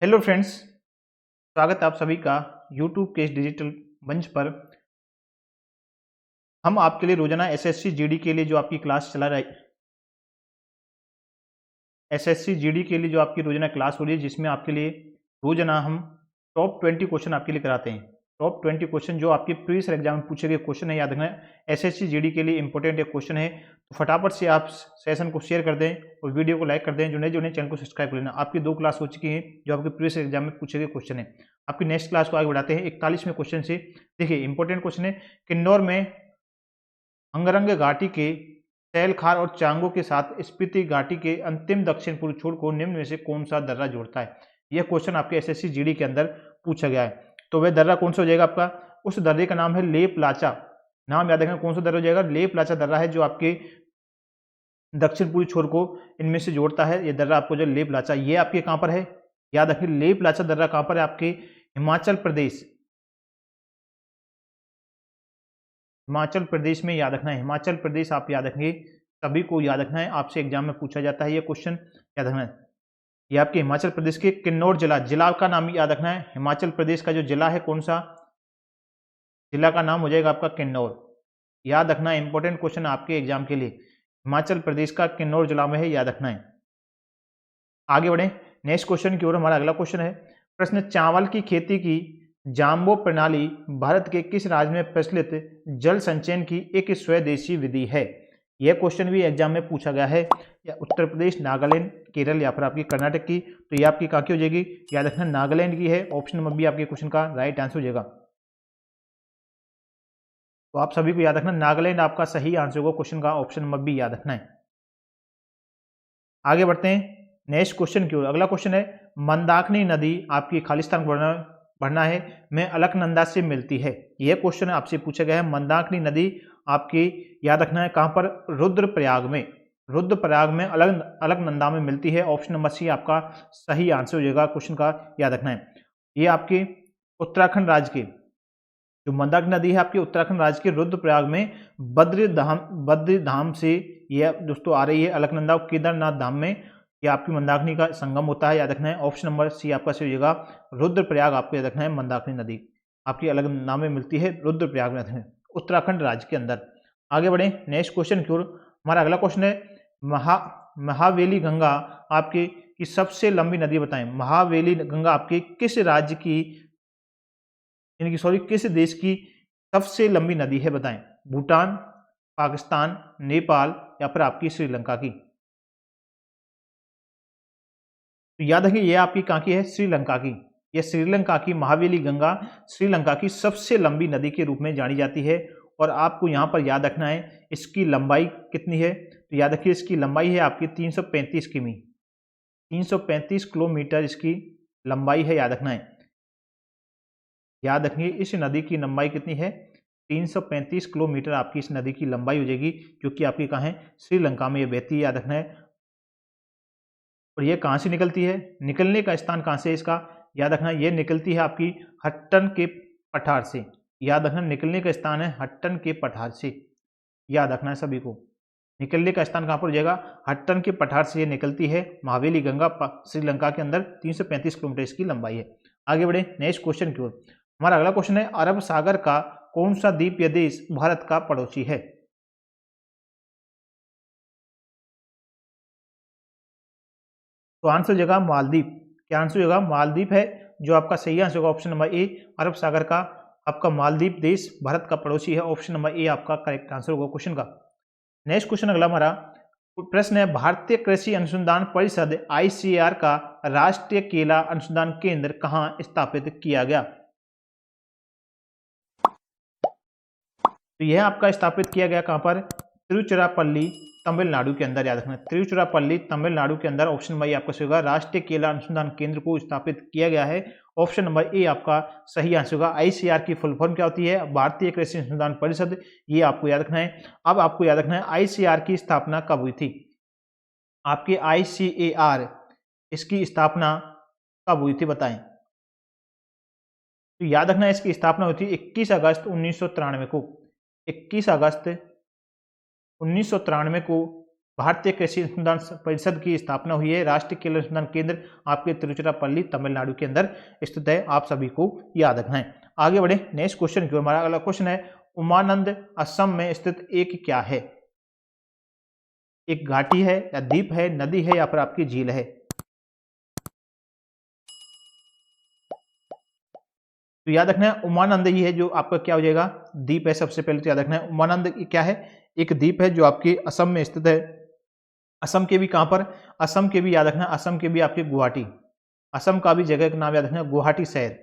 Hello friends, स्वागत है आप सभी का यूट्यूब के इस डिजिटल मंच पर। हम आपके लिए रोजाना एसएससी जीडी के लिए जो आपकी क्लास चला रहा है, एसएससी जीडी के लिए जो आपकी रोजाना क्लास हो रही है, जिसमें आपके लिए रोजाना हम टॉप 20 क्वेश्चन आपके लिए कराते हैं। टॉप 20 क्वेश्चन जो आपके प्रीवियस एग्जाम में पूछे गए क्वेश्चन है, याद रखना एसएससी जीडी के लिए इंपॉर्टेंट एक क्वेश्चन है। तो फटाफट से आप सेशन को शेयर कर दें और वीडियो को लाइक कर दें। जो नए चैनल को सब्सक्राइब कर लेना। आपकी 2 क्लास हो चुकी हैं जो आपके प्रीवियस एग्जाम में पूछे गए क्वेश्चन है। आपकी नेक्स्ट क्लास को आगे बढ़ाते हैं 41वें क्वेश्चन से। देखिए इंपॉर्टेंट क्वेश्चन है, किन्नौर में अंगरंग घाटी के सैलखार और चांगो के साथ स्पीति घाटी के अंतिम दक्षिण पूर्व छोर को निम्न में से कौन सा दर्रा जोड़ता है। यह क्वेश्चन आपके एसएससी जीडी के अंदर पूछा गया है। तो वह दर्रा कौन सा हो जाएगा आपका? उस दर्रे का नाम है लेप लाचा। नाम याद रखना, कौन सा दर्रा हो जाएगा? लेप लाचा दर्रा है जो आपके दक्षिण पूर्वी छोर को इनमें से जोड़ता है। यह दर्रा आपको जो लेप लाचा, ये आपके कहां पर है? याद रखिए, लेप लाचा दर्रा कहां पर है? आपके हिमाचल प्रदेश। हिमाचल प्रदेश में याद रखना है, हिमाचल प्रदेश आप याद रखेंगे, सभी को याद रखना है। आपसे एग्जाम में पूछा जाता है ये क्वेश्चन, याद रखना है। ये आपके हिमाचल प्रदेश के किन्नौर जिला, जिला का नाम याद रखना है। हिमाचल प्रदेश का जो जिला है कौन सा? जिला का नाम हो जाएगा आपका किन्नौर। याद रखना है, इंपॉर्टेंट क्वेश्चन आपके एग्जाम के लिए। हिमाचल प्रदेश का किन्नौर जिला में है, याद रखना है। आगे बढ़े नेक्स्ट क्वेश्चन की ओर। हमारा अगला क्वेश्चन है, प्रश्न, चावल की खेती की जाम्बो प्रणाली भारत के किस राज्य में प्रचलित जल संचयन की एक स्वदेशी विधि है? यह क्वेश्चन भी एग्जाम में पूछा गया है। या उत्तर प्रदेश, नागालैंड, केरल या फिर आपकी कर्नाटक की। तो ये आपकी कहाँ की हो जाएगी? याद रखना नागालैंड की है। ऑप्शन नंबर बी आपके क्वेश्चन का राइट आंसर हो जाएगा। तो आप सभी को याद रखना नागालैंड आपका सही आंसर होगा क्वेश्चन का, ऑप्शन नंबर बी याद रखना है। आगे बढ़ते हैं नेक्स्ट क्वेश्चन की ओर। अगला क्वेश्चन है, मंदाकिनी नदी आपकी खालिस्तान बढ़ना है में अलकनंदा से मिलती है। यह क्वेश्चन आपसे पूछा गया है। मंदाकिनी नदी आपकी याद रखना है कहां पर? रुद्रप्रयाग में। रुद्रप्रयाग में अलकनंदा में मिलती है। ऑप्शन नंबर सी आपका सही आंसर हो जाएगा क्वेश्चन का, याद रखना है। ये आपके उत्तराखंड राज्य के जो मंदाकिनी नदी है आपके उत्तराखंड राज्य के रुद्रप्रयाग में बद्रीधाम से यह दोस्तों आ रही है अलकनंदा और केदारनाथ धाम में यह आपकी मंदाकिनी का संगम होता है, याद रखना है। ऑप्शन नंबर सी आपका सही हो जाएगा। रुद्रप्रयाग आपको याद रखना है, मंदाकिनी नदी आपकी अलकनंदा में मिलती है, रुद्रप्रयाग में, उत्तराखंड राज्य के अंदर। आगे बढ़े नेक्स्ट क्वेश्चन की ओर। हमारा अगला क्वेश्चन है, महावेली गंगा आपकी की सबसे लंबी नदी बताएं। महावेली गंगा आपकी किस राज्य की, यानी कि सॉरी किस देश की सबसे लंबी नदी है बताएं? भूटान, पाकिस्तान, नेपाल या फिर आपकी श्रीलंका की। तो याद रखिए ये आपकी कहाँ की है? श्रीलंका की। यह श्रीलंका की महावेली गंगा श्रीलंका की सबसे लंबी नदी के रूप में जानी जाती है। और आपको यहाँ पर याद रखना है इसकी लंबाई कितनी है। तो याद रखिए इसकी लंबाई है आपकी 335 किमी, 335 किलोमीटर इसकी लंबाई है, याद रखना है। याद रखिए इस नदी की लंबाई कितनी है? 335 किलोमीटर आपकी इस नदी की लंबाई हो जाएगी, जो कि आपकी कहाँ है? श्रीलंका में ये बहती है, याद रखना है। और ये कहाँ से निकलती है? निकलने का स्थान कहाँ से है इसका? याद रखना ये निकलती है आपकी हट्टन के पठार से। याद रखना निकलने का स्थान है हट्टन के पठार से, याद रखना है सभी को। निकलने का स्थान कहाँ पर हो जाएगा? हट्टन के पठार से ये निकलती है महावेली गंगा श्रीलंका के अंदर। 335 किलोमीटर इसकी लंबाई है। आगे बढ़े नेक्स्ट क्वेश्चन की ओर। हमारा अगला क्वेश्चन है, अरब सागर का कौन सा द्वीपीय देश भारत का पड़ोसी है? तो आंसर हो जाएगा मालदीव। क्या आंसर होगा? मालदीव है जो आपका सही आंसर होगा, ऑप्शन नंबर ए। अरब सागर का आपका मालदीव देश भारत का पड़ोसी है, ऑप्शन नंबर ए आपका करेक्ट आंसर होगा क्वेश्चन का। नेक्स्ट क्वेश्चन अगला हमारा प्रश्न है, भारतीय कृषि अनुसंधान परिषद आईसीएआर का राष्ट्रीय केला अनुसंधान केंद्र कहां स्थापित किया गया? तो यह आपका स्थापित किया गया कहां पर? तिरुचिरापल्ली तमिलनाडु के अंदर, याद रखना तिरुचिरापल्ली तमिलनाडु के अंदर। ऑप्शन नंबर ए आपका सही होगा, राष्ट्रीय केला अनुसंधान केंद्र को स्थापित किया गया है। ऑप्शन नंबर ए आपका सही आंसर होगा। आईसीआर की फुल फॉर्म क्या होती है? भारतीय कृषि अनुसंधान परिषद, ये आपको याद रखना है। अब आपको याद रखना है आईसीआर की स्थापना कब हुई थी? आपके आईसीएआर इसकी स्थापना कब हुई थी बताएं? तो याद रखना इसकी स्थापना हुई थी 21 अगस्त 1993 को। 21 अगस्त 1993 को भारतीय कृषि अनुसंधान परिषद की स्थापना हुई है। राष्ट्रीय केला अनुसंधान केंद्र आपके तिरुचिरापल्ली तमिलनाडु के अंदर स्थित है, आप सभी को याद रखना है। आगे बढ़े नेक्स्ट क्वेश्चन की। हमारा अगला क्वेश्चन है उमानंद असम में स्थित एक क्या है? एक घाटी है या द्वीप है, नदी है या फिर आपकी झील है? तो याद रखना है उमानंद ही है जो आपका क्या हो जाएगा, द्वीप है। सबसे पहले तो याद रखना है उमानंद क्या है, एक द्वीप है जो आपके असम में स्थित है। असम के भी कहां पर, असम के भी याद रखना, असम के भी आपके गुवाहाटी, असम का भी जगह का नाम याद रखना है गुवाहाटी शहर।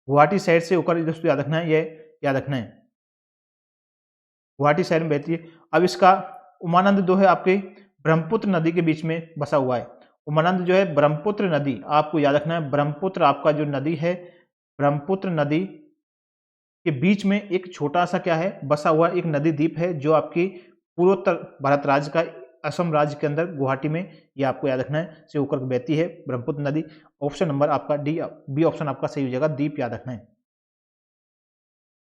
गुवाहाटी शहर से होकर दोस्तों याद रखना है, ये याद रखना है गुवाहाटी शहर में बहती है। अब इसका उमानंद जो है आपके ब्रह्मपुत्र नदी के बीच में बसा हुआ है। उमानंद जो है ब्रह्मपुत्र नदी, आपको याद रखना है ब्रह्मपुत्र आपका जो नदी है, ब्रह्मपुत्र नदी के बीच में एक छोटा सा क्या है बसा हुआ एक नदी द्वीप है जो आपकी पूर्वोत्तर भारत राज्य का असम राज्य के अंदर गुवाहाटी में, ये आपको याद रखना है, से होकर बहती है ब्रह्मपुत्र नदी। ऑप्शन नंबर आपका डी, बी ऑप्शन आपका सही हो जाएगा, द्वीप याद रखना है।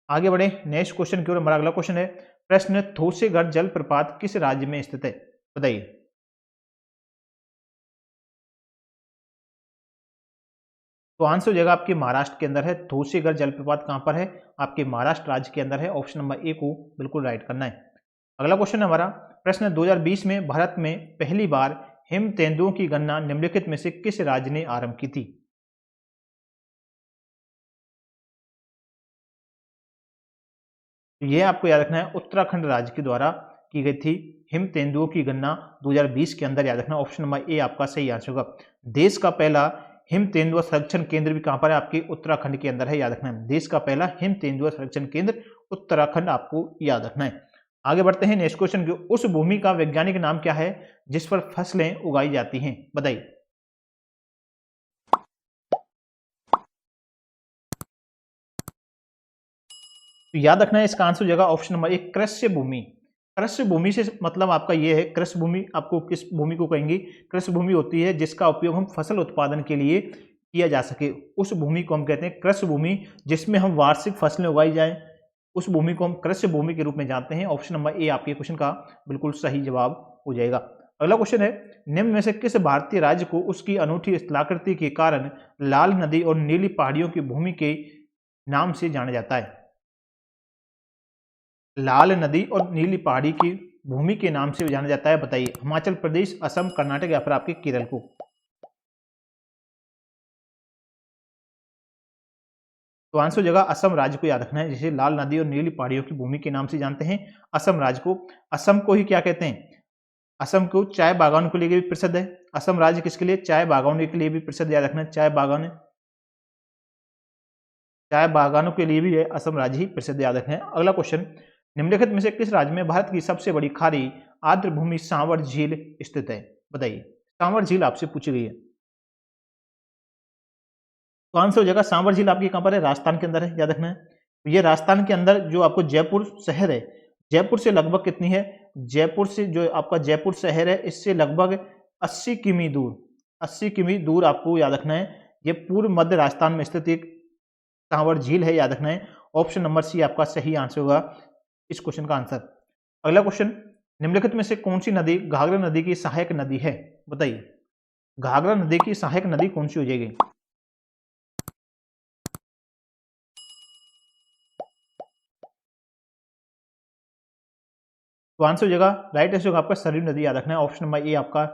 आगे बढ़े नेक्स्ट क्वेश्चन की ओर। हमारा अगला क्वेश्चन है प्रश्न थोसेगढ़ जलप्रपात किस राज्य में स्थित है? बताइए। तो आंसर हो जाएगा आपके महाराष्ट्र के अंदर है। थोसेगढ़ जलप्रपात कहां पर है? आपके महाराष्ट्र राज्य के अंदर है। ऑप्शन नंबर ए को बिल्कुल राइट करना है। अगला क्वेश्चन है हमारा प्रश्न 2020 में भारत में पहली बार हिम तेंदुओं की गणना निम्नलिखित में से किस राज्य ने आरंभ की थी? तो यह आपको याद रखना है उत्तराखंड राज्य के द्वारा की गई थी हिम तेंदुओं की गणना 2020 के अंदर, याद रखना। ऑप्शन नंबर ए आपका सही आंसर होगा। देश का पहला हिम तेंदुआ संरक्षण केंद्र भी कहां पर है? आपके उत्तराखंड के अंदर है, याद रखना है। देश का पहला हिम तेंदुआ संरक्षण केंद्र उत्तराखंड, आपको याद रखना है। आगे बढ़ते हैं नेक्स्ट क्वेश्चन की। उस भूमि का वैज्ञानिक नाम क्या है जिस पर फसलें उगाई जाती हैं? बताइए। तो याद रखना है इसका आंसर हो जाएगा ऑप्शन नंबर एक कृषि भूमि। कृषि भूमि से मतलब आपका ये है, कृषि भूमि आपको किस भूमि को कहेंगे? कृषि भूमि होती है जिसका उपयोग हम फसल उत्पादन के लिए किया जा सके, उस भूमि को हम कहते हैं कृषि भूमि। जिसमें हम वार्षिक फसलें उगाई जाए उस भूमि को हम कृषि भूमि के रूप में जानते हैं। ऑप्शन नंबर ए आपके क्वेश्चन का बिल्कुल सही जवाब हो जाएगा। अगला क्वेश्चन है निम्न में से किस भारतीय राज्य को उसकी अनूठी स्थलाकृति के कारण लाल नदी और नीली पहाड़ियों की भूमि के नाम से जाना जाता है? लाल नदी और नीली पहाड़ी की भूमि के नाम से जाना जाता है, बताइए। हिमाचल प्रदेश, असम, कर्नाटक या फिर आपके केरल को? तो आंसर हो जाएगा असम राज्य को, याद रखना है। जिसे लाल नदी और नीली पहाड़ियों की भूमि के नाम से जानते हैं असम राज्य को। असम को ही क्या कहते हैं? असम को चाय बागानों के लिए भी प्रसिद्ध है। असम राज्य किसके लिए? चाय बागानों के लिए भी प्रसिद्ध, याद रखना है। चाय बागानों के लिए भी है असम राज्य ही प्रसिद्ध, याद रखना है। अगला क्वेश्चन निम्नलिखित में से किस राज्य में भारत की सबसे बड़ी खारी आर्द्र भूमि सांवर झील स्थित है? बताइए। सांवर झील आपसे पूछी गई है, तो आंसर हो जाएगा सांवर झील आपकी कहां पर है? राजस्थान के अंदर है, याद रखना है। ये राजस्थान के अंदर जो आपको जयपुर शहर है, जयपुर से लगभग कितनी है? जयपुर से जो आपका जयपुर शहर है इससे लगभग 80 किमी दूर, 80 किमी दूर आपको याद रखना है। ये पूर्व मध्य राजस्थान में स्थित एक सांवर झील है, याद रखना है। ऑप्शन नंबर सी आपका सही आंसर होगा इस क्वेश्चन का आंसर। अगला क्वेश्चन निम्नलिखित में से कौन सी नदी घाघरा नदी की सहायक नदी है? बताइए। घाघरा नदी की सहायक नदी कौन सी हो जाएगी? तो आंसर हो जाएगा राइट आंसर होगा आपका सरयू नदी, याद रखना है। ऑप्शन नंबर ए आपका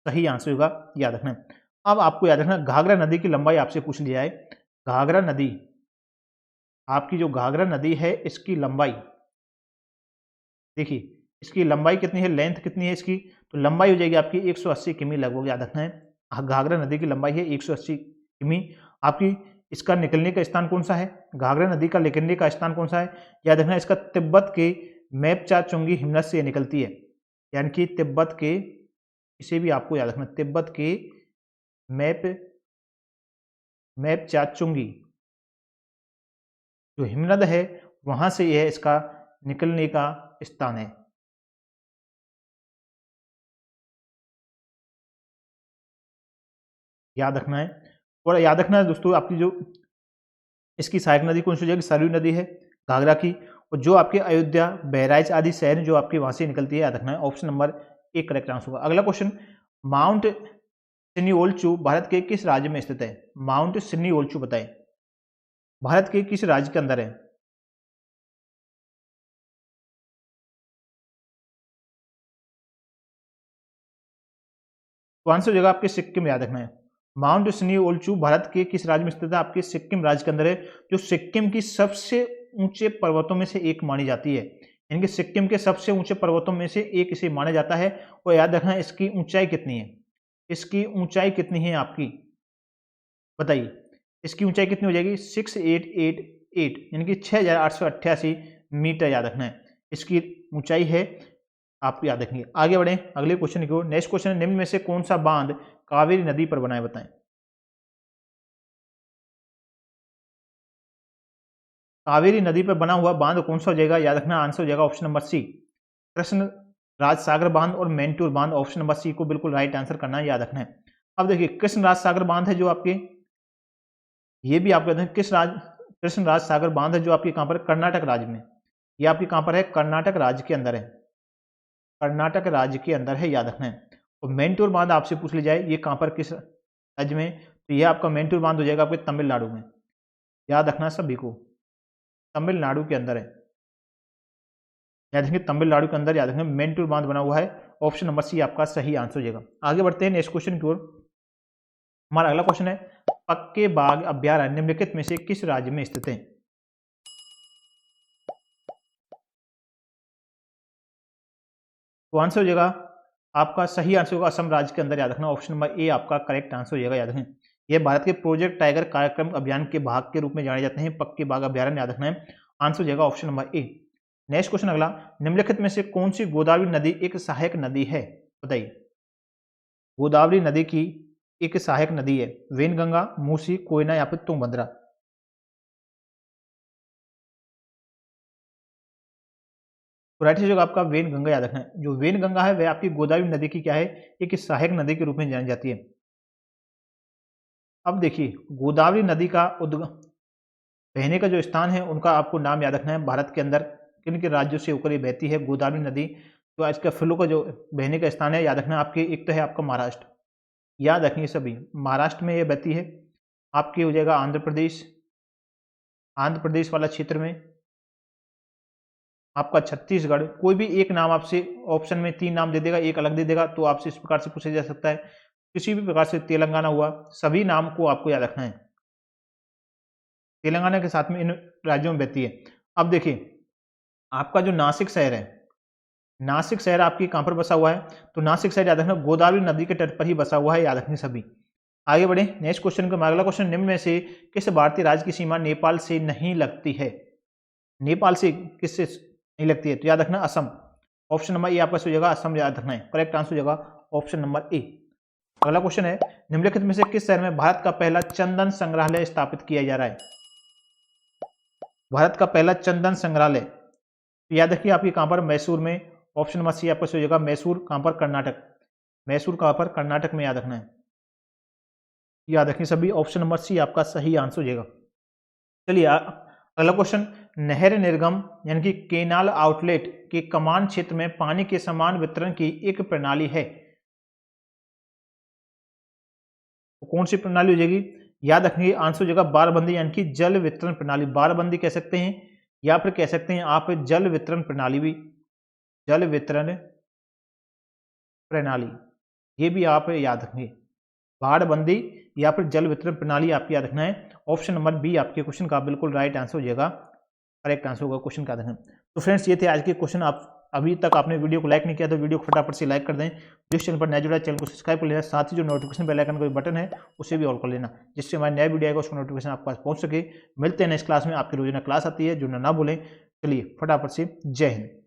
सही आंसर होगा, याद रखना है। अब आपको याद रखना घाघरा नदी की लंबाई आपसे पूछ लिया है। घाघरा नदी, आपकी जो घाघरा नदी है इसकी लंबाई देखिए, इसकी लंबाई कितनी है, लेंथ कितनी है इसकी? तो लंबाई हो जाएगी आपकी 180 किमी लगभग, याद रखना है। घाघरा नदी की लंबाई है 180 किमी। आपकी इसका निकलने का स्थान कौन सा है? घाघरा नदी का निकलने का स्थान कौन सा है? याद रखना इसका तिब्बत के मेपचा चुंगी हिमनद से निकलती है, यानी कि तिब्बत के, इसे भी आपको याद रखना, तिब्बत के मेपचाचुंगी जो हिमनद है वहां से यह इसका निकलने का स्थान है। याद रखना है। और याद रखना है दोस्तों आपकी जो इसकी सहायक नदी कौन सी हो जाएगी? सरयू नदी है घाघरा की। और जो आपके अयोध्या, बहराइच आदि शहर जो आपके वहां से निकलती है, याद रखना है। ऑप्शन नंबर एक करेक्ट आंसर होगा। अगला क्वेश्चन, माउंट सिनिओल्चू भारत के किस राज्य में स्थित है? माउंट सिनिओल्चू बताएं, भारत के किस राज्य के अंदर है? तो आंसर हो जाएगा आपके सिक्किम, याद रखना है। माउंट सिनिओल्चू भारत के किस राज्य में स्थित है? आपके सिक्किम राज्य के अंदर है, जो सिक्किम की सबसे ऊंचे पर्वतों में से एक मानी जाती है। यानी कि सिक्किम के सबसे ऊंचे पर्वतों में से एक इसे माना जाता है। और याद रखना है इसकी ऊंचाई कितनी है, इसकी ऊंचाई कितनी है आपकी बताइए, इसकी ऊंचाई कितनी हो जाएगी? 6888 यानी कि 6888 मीटर, याद रखना है इसकी ऊंचाई है, आप याद रखेंगे। आगे बढ़े अगले क्वेश्चन की ओर। नेक्स्ट क्वेश्चन है, निम्न में से कौन सा बांध कावेरी नदी पर बना है? बताएं। कावेरी नदी पर बना हुआ बांध कौन सा हो जाएगा? याद रखना आंसर हो जाएगा option number C, Krishna Raj सागर बांध और मैंटूर बांध। ऑप्शन नंबर सी को बिल्कुल राइट आंसर करना है, याद रखना है। अब देखिए कृष्ण राज सागर बांध है जो आपके, ये भी आपको कृष्ण राज सागर बांध है जो आपके कहां पर? कर्नाटक राज्य में। ये आपके कहां पर है? कर्नाटक राज्य के अंदर है, कर्नाटक राज्य के अंदर है, याद रखना है। और मैंटूर बांध आपसे पूछ ली जाए ये कहां पर, किस राज्य में? तो ये आपका मैंटूर बांध हो जाएगा आपके तमिलनाडु में, याद रखना सभी को, तमिलनाडु के अंदर है, याद रखेंगे तमिलनाडु के अंदर, याद रखेंगे मैंटूर बांध बना हुआ है। ऑप्शन नंबर सी आपका सही आंसर हो जाएगा। आगे बढ़ते हैं नेक्स्ट क्वेश्चन की ओर। हमारा अगला क्वेश्चन है, पक्के बाग अभ्यारण्य निम्नलिखित में से किस राज्य में स्थित है? तो आंसर हो जाएगा आपका सही आंसर होगा असम राज्य के अंदर, याद रखना। ऑप्शन नंबर ए आपका करेक्ट आंसर हो जाएगा, याद रखें। यह भारत के प्रोजेक्ट टाइगर कार्यक्रम अभियान के भाग के रूप में जाने जाते हैं पक्के बाग अभ्यारण्य, याद रखना है। आंसर हो जाएगा option number A. Next question अगला, निम्नलिखित में से कौन सी गोदावरी नदी एक सहायक नदी है? बताइए, गोदावरी नदी की एक सहायक नदी है, वेनगंगा, मूसी, कोयना या फिर तुंगभद्रा। तो राइट हो जाएगा आपका वेनगंगा, याद रखना है। जो वेनगंगा है वह आपकी गोदावरी नदी की क्या है? एक सहायक नदी के रूप में जानी जाती है। अब देखिए गोदावरी नदी का उद्गम बहने का जो स्थान है उनका आपको नाम याद रखना है। भारत के अंदर किन किन राज्यों से होकर ये बहती है गोदावरी नदी? तो आज का फ्लो का जो बहने का स्थान है याद रखना आपके, एक तो है आपका महाराष्ट्र, याद रखिए सभी, महाराष्ट्र में ये बहती है। आपकी हो जाएगा आंध्र प्रदेश, आंध्र प्रदेश वाला क्षेत्र में आपका छत्तीसगढ़। कोई भी एक नाम आपसे ऑप्शन में 3 नाम दे देगा, एक अलग दे देगा, तो आपसे इस प्रकार से पूछा जा सकता है। किसी भी प्रकार से तेलंगाना हुआ, सभी नाम को आपको याद रखना है, तेलंगाना के साथ में इन राज्यों में बहती है। अब देखिए आपका जो नासिक शहर है, नासिक शहर आपकी कहां पर बसा हुआ है? तो नासिक शहर याद रखना गोदावरी नदी के तट पर ही बसा हुआ है, याद रखने सभी। आगे बढ़े नेक्स्ट क्वेश्चन का। अगला क्वेश्चन, निम्न में से किस भारतीय राज्य की सीमा नेपाल से नहीं लगती है? नेपाल से किससे नहीं लगती है? तो याद रखना असम। ऑप्शन नंबर ए आपका हो जाएगा असम, याद रखना है। करेक्ट आंसर हो जाएगा ऑप्शन नंबर ए। अगला क्वेश्चन है, निम्नलिखित में से किस शहर में भारत का पहला चंदन संग्रहालय स्थापित किया जा रहा है? भारत का पहला चंदन संग्रहालय, तो याद रखिए आपकी कहां पर? मैसूर में। ऑप्शन नंबर सी आपका हो जाएगा मैसूर, कहां पर? कर्नाटक। मैसूर कहां पर? कर्नाटक में, याद रखना है, याद रखिए सभी। ऑप्शन नंबर सी आपका सही आंसर हो जाएगा। चलिए अगला क्वेश्चन, नहर निर्गम यानी कि केनाल आउटलेट के कमान क्षेत्र में पानी के समान वितरण की एक प्रणाली है, तो कौन सी प्रणाली हो जाएगी? याद रखेंगे आंसर हो जाएगा बारबंदी यानी कि जल वितरण प्रणाली। बारबंदी कह सकते हैं या फिर कह सकते हैं आप जल वितरण प्रणाली भी, जल वितरण प्रणाली, ये भी आप याद रखेंगे। बाढ़बंदी या फिर जल वितरण प्रणाली आपको याद रखना है। ऑप्शन नंबर बी आपके क्वेश्चन का बिल्कुल राइट आंसर हो जाएगा, करेक्ट आंसर होगा क्वेश्चन का। देखना तो फ्रेंड्स ये थे आज के क्वेश्चन। आप अभी तक आपने वीडियो को लाइक नहीं किया तो वीडियो को फटाफट से लाइक कर दें। जिस चैनल पर नया जुड़ा है चैनल को सब्सक्राइब कर लेना, साथ ही जो नोटिफिकेशन बेल आइकन का बटन है उसे भी ऑल कर लेना, जिससे हमारा नया वीडियो आएगा उसका नोटिफिकेशन आपके पास पहुंच सके। मिलते हैं नेक्स्ट क्लास में, आपकी रोजाना क्लास आती है, जुड़ना ना भूलें। चलिए फटाफट से जय हिंद।